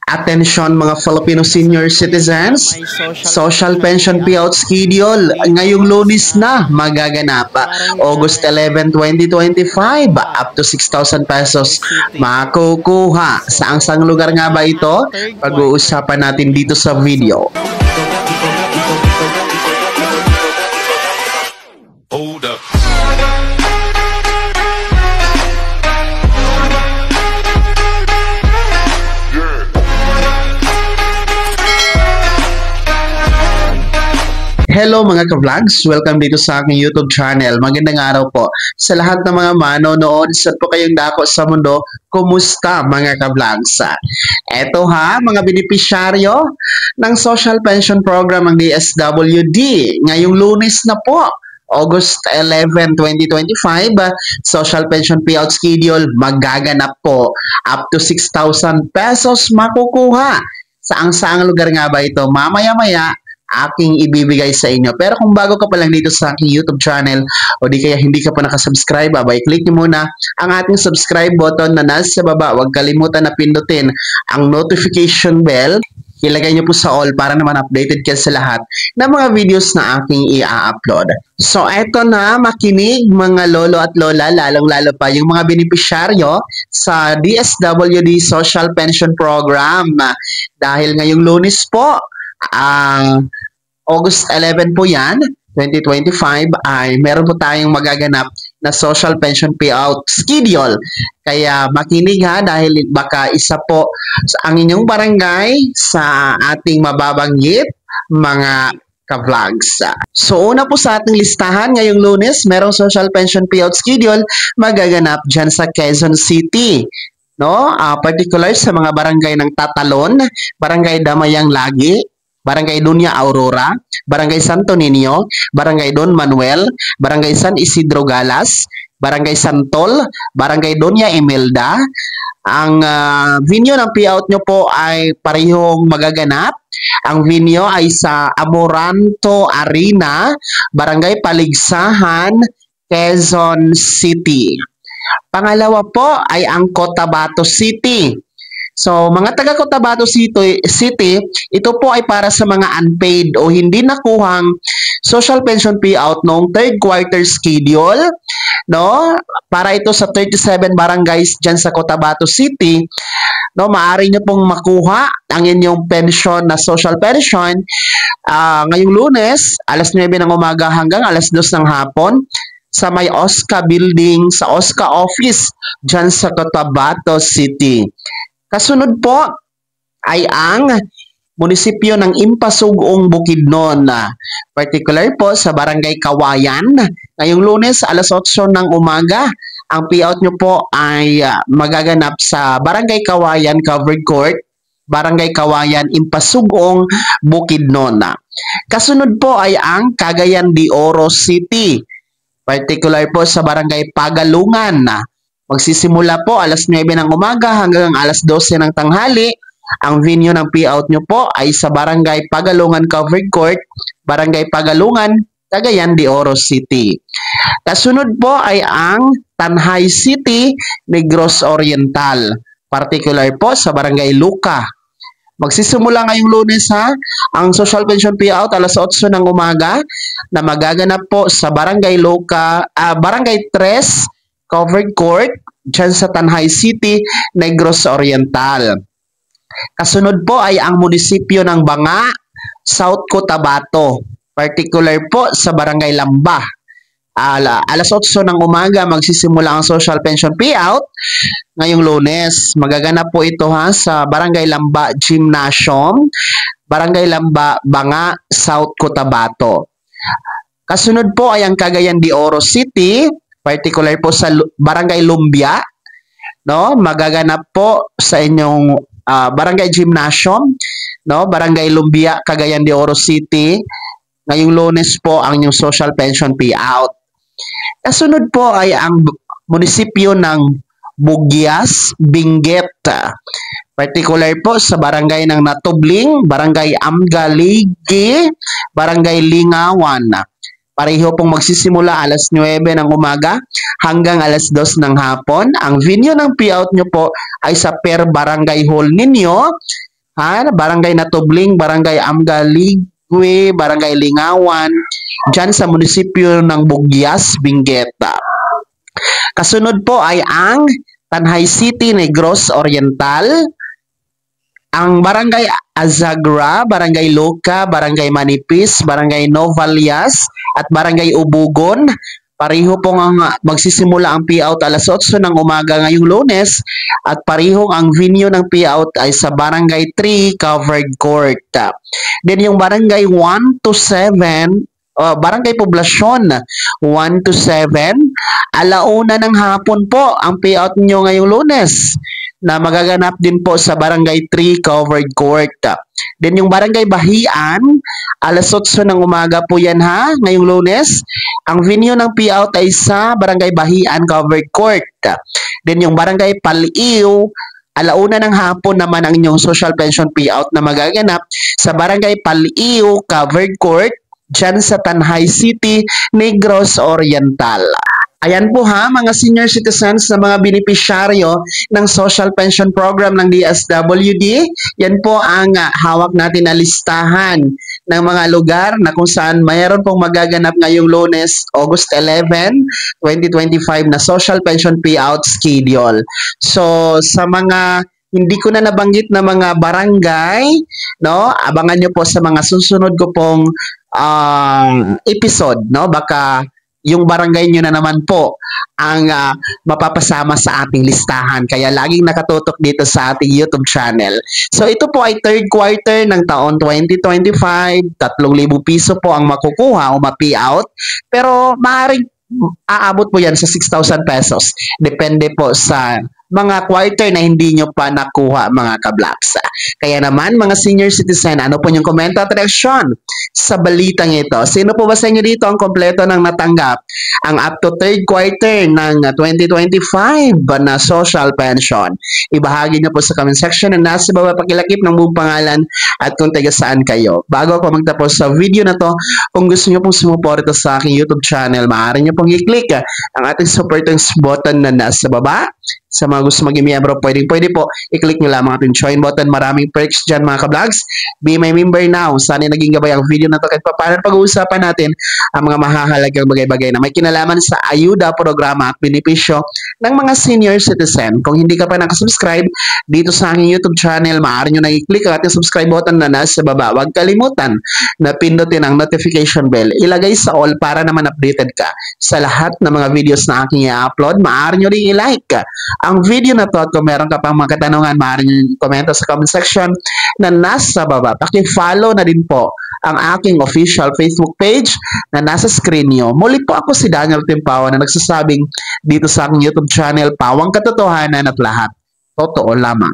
Attention mga Filipino senior citizens, social pension payout schedule ngayong Lunes na magaganap. August 11, 2025, up to 6,000 pesos makukuha. Saang lugar nga ba ito? Pag-uusapan natin dito sa video. Hold up. Hello mga ka-vlogs! Welcome dito sa aking YouTube channel. Magandang araw po sa lahat ng mga manonood. Saan po kayong dako sa mundo? Kumusta mga ka-vlogs? Eto ha, mga benepisyaryo ng Social Pension Program ng DSWD. Ngayong Lunes na po, August 11, 2025, Social Pension Payout Schedule magaganap po. Up to 6,000 pesos makukuha. Saang-saang lugar nga ba ito? Mamaya-maya aking ibibigay sa inyo. Pero kung bago ka pa lang dito sa aking YouTube channel o di kaya hindi ka pa nakasubscribe, click nyo muna ang ating subscribe button na nasa baba. Huwag kalimutan na pindutin ang notification bell. Ilagay nyo po sa all para naman updated kayo sa lahat ng mga videos na aking i-upload. So, eto na, makinig mga lolo at lola, lalong-lalo pa yung mga benepisyaryo sa DSWD Social Pension Program. Dahil ngayong Lunes po, August 11 po yan, 2025, ay meron po tayong magaganap na social pension payout schedule. Kaya makinig ha, dahil baka isa po ang inyong barangay sa ating mababanggit mga ka-vlogs. So una po sa ating listahan ngayong Lunes, merong social pension payout schedule magaganap dyan sa Quezon City. No? Particular sa mga barangay ng Tatalon, Barangay Damayang Lagi, Barangay Dunya Aurora, Barangay Santo Niño, Barangay Don Manuel, Barangay San Isidro Galas, Barangay Santol, Barangay Doña Imelda. Ang venue ng payout nyo po ay parehong magaganap. Ang venue ay sa Amoranto Arena, Barangay Paligsahan, Quezon City. Pangalawa po ay ang Cotabato City. So, mga taga Cotabato City, ito po ay para sa mga unpaid o hindi nakuhang social pension payout noong third quarter schedule, no? Para ito sa 37 barangays dyan sa Cotabato City, no? Maaari nyo pong makuha ang inyong pension na social pension ngayong Lunes, alas 9 ng umaga hanggang alas 2 ng hapon sa may OSCA building, sa OSCA office dyan sa Cotabato City. Kasunod po ay ang munisipyo ng Impasugong Bukidnon, particular po sa Barangay Kawayan. Ngayong Lunes, alas 8 ng umaga, ang payout nyo po ay magaganap sa Barangay Kawayan Covered Court, Barangay Kawayan, Impasugong Bukidnon. Kasunod po ay ang Cagayan de Oro City, particular po sa Barangay Pagalungan. Magsisimula po alas 9 ng umaga hanggang alas 12 ng tanghali. Ang venue ng payout nyo po ay sa Barangay Pagalungan Covered Court, Barangay Pagalungan, Cagayan de Oro City. Kasunod po ay ang Tanhay City, Negros Oriental, particular po sa Barangay Luca. Magsisimula ngayong Lunes ha, ang social pension payout alas 8 ng umaga na magaganap po sa Barangay Luca, Barangay 3, Covered Court, dyan sa Tanhay City, Negros Oriental. Kasunod po ay ang munisipyo ng Banga, South Cotabato, particular po sa Barangay Lamba. Alas 8 ng umaga magsisimula ang social pension payout. Ngayong Lunes, magaganap po ito ha sa Barangay Lamba Gymnasium, Barangay Lamba, Banga, South Cotabato. Kasunod po ay ang Cagayan de Oro City, particular po sa Barangay Lumbia, no? Magaganap po sa inyong Barangay Gymnasium, no? Barangay Lumbia, Cagayan de Oro City. Ngayong Lunes po ang inyong social pension payout. Kasunod po ay ang munisipyo ng Bugyas, Benguet, particular po sa Barangay ng Natubling, Barangay Amgaligi, Barangay Lingawan. Pareho pong magsisimula alas 9 ng umaga hanggang alas 2 ng hapon. Ang venue ng payout nyo po ay sa Per Barangay Hall ninyo Barangay Natubling, Barangay Amgaligwe, Barangay Lingawan, dyan sa munisipyo ng Bugyas, Benguet. Kasunod po ay ang Tanay City, Negros Oriental, ang Barangay Azagra, Barangay Loca, Barangay Manipis, Barangay Novalias, at Barangay Ubugon. Pareho pong magsisimula ang payout alas 8 ng umaga ngayong Lunes at parehong ang venue ng payout ay sa Barangay 3 Covered Court. Then yung Barangay 1 to 7, Barangay Poblasyon 1 to 7, alauna ng hapon po ang payout nyo ngayong Lunes na magaganap din po sa Barangay 3 Covered Court. Then yung Barangay Bahian, alas 8 ng umaga po yan ngayong Lunes. Ang venue ng payout ay sa Barangay Bahian Covered Court. Then yung Barangay Paliw, alauna ng hapon naman ang inyong social pension payout na magaganap sa Barangay Paliw Covered Court dyan sa Tanay City, Negros Oriental. Ayan po mga senior citizens na mga benepisyaryo ng Social Pension Program ng DSWD. Yan po ang hawak natin na listahan ng mga lugar na kung saan mayroon pong magaganap ngayong Lunes, August 11, 2025 na Social Pension Payout Schedule. So sa mga hindi ko na nabanggit na mga barangay, abangan nyo po sa mga susunod ko pong episode, baka yung barangay nyo na naman po ang mapapasama sa ating listahan. Kaya laging nakatutok dito sa ating YouTube channel. So ito po ay third quarter ng taon 2025. 3,000 piso po ang makukuha o ma-payout. Pero maaaring aabot po yan sa 6,000 pesos. Depende po sa mga quarter na hindi nyo pa nakuha mga kablaks. Kaya naman mga senior citizen, ano po yung komento at reaksyon sa balitang ito? Sino po ba sa inyo dito ang kompleto ng natanggap ang up to third quarter ng 2025 na social pension? Ibahagi nyo po sa comment section na nasa baba pakilakip ng buong pangalan at kung taga saan kayo. Bago ako magtapos sa video na to, kung gusto nyo pong sumuporta sa aking YouTube channel, maaari nyo pong i-click ang ating supporters button na nasa baba. Sa mga gusto maging miyembro, pwede po, i-click nyo lamang ating join button. Maraming perks dyan mga ka-vlogs. Be my member now. Sana naging gabay ang video na to kahit paano pag-uusapan natin ang mga mahahalagang bagay-bagay na may kinalaman sa ayuda, programa at benepisyo ng mga senior citizen. Kung hindi ka pa nakasubscribe dito sa aking YouTube channel, maaari nyo na i-click ang ating subscribe button na nasa baba. Huwag kalimutan na pindutin ang notification bell. Ilagay sa all para naman updated ka sa lahat ng mga videos na aking i-upload. Maaari nyo rin i-like ang video na to at kung meron ka pang mga katanungan, maaari nyo komento sa comment section na nasa baba. Paki-follow na din po ang aking official Facebook page na nasa screen nyo. Muli po ako si Daniel Timpawa na nagsasabing dito sa aking YouTube channel, Pawang Katotohanan at lahat totoo lamang.